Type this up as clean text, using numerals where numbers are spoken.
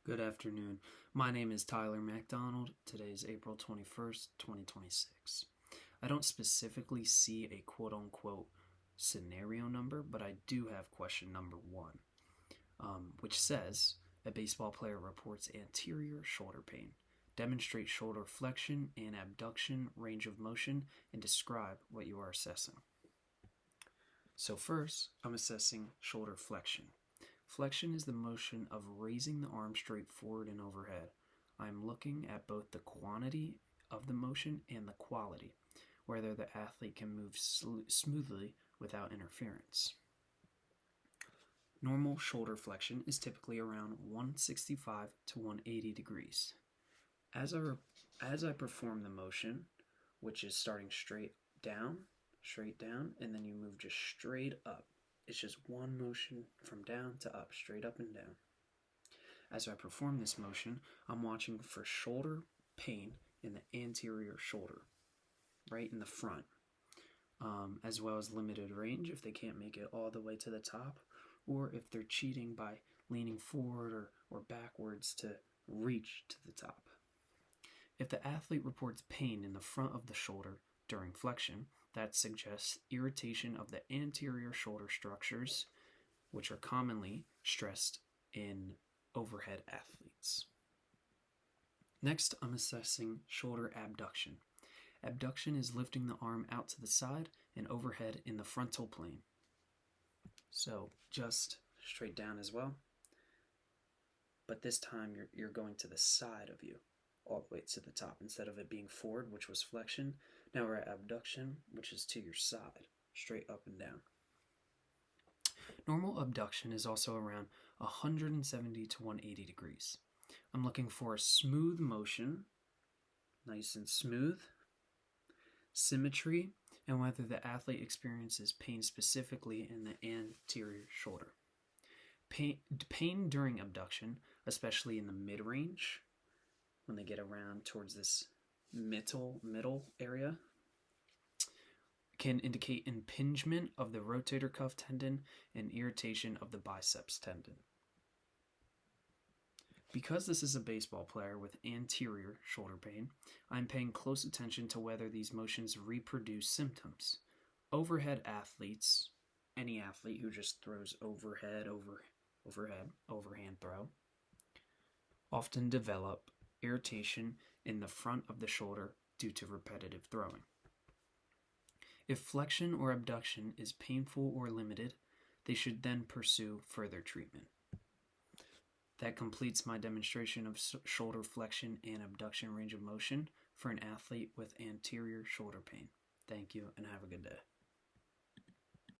Good afternoon. My name is Tyler MacDonald. Today is April 21st, 2026. I don't specifically see a quote unquote scenario number, but I do have question number one, which says a baseball player reports anterior shoulder pain. Demonstrate shoulder flexion and abduction range of motion and describe what you are assessing. So, first, I'm assessing shoulder flexion. Flexion is the motion of raising the arm straight forward and overhead. I am looking at both the quantity of the motion and the quality, whether the athlete can move smoothly without interference. Normal shoulder flexion is typically around 165 to 180 degrees. As I perform the motion, which is starting straight down, and then you move just straight up. It's just one motion from down to up, straight up and down. As I perform this motion, I'm watching for shoulder pain in the anterior shoulder, right in the front, as well as limited range if they can't make it all the way to the top, or if they're cheating by leaning forward or backwards to reach to the top. If the athlete reports pain in the front of the shoulder during flexion, that suggests irritation of the anterior shoulder structures, which are commonly stressed in overhead athletes. Next, I'm assessing shoulder abduction. Abduction is lifting the arm out to the side and overhead in the frontal plane. So just straight down as well, but this time you're going to the side of you, all the way to the top, instead of it being forward, which was flexion. Now we're at abduction, which is to your side, straight up and down. Normal abduction is also around 170 to 180 degrees. I'm looking for a smooth motion, nice and smooth, symmetry, and whether the athlete experiences pain specifically in the anterior shoulder. Pain during abduction, especially in the mid-range, when they get around towards this middle area, can indicate impingement of the rotator cuff tendon and irritation of the biceps tendon. Because this is a baseball player with anterior shoulder pain, I'm paying close attention to whether these motions reproduce symptoms. Overhead athletes, any athlete who just throws overhead, overhand throw, often develop irritation in the front of the shoulder due to repetitive throwing. If flexion or abduction is painful or limited, they should then pursue further treatment. That completes my demonstration of shoulder flexion and abduction range of motion for an athlete with anterior shoulder pain. Thank you and have a good day.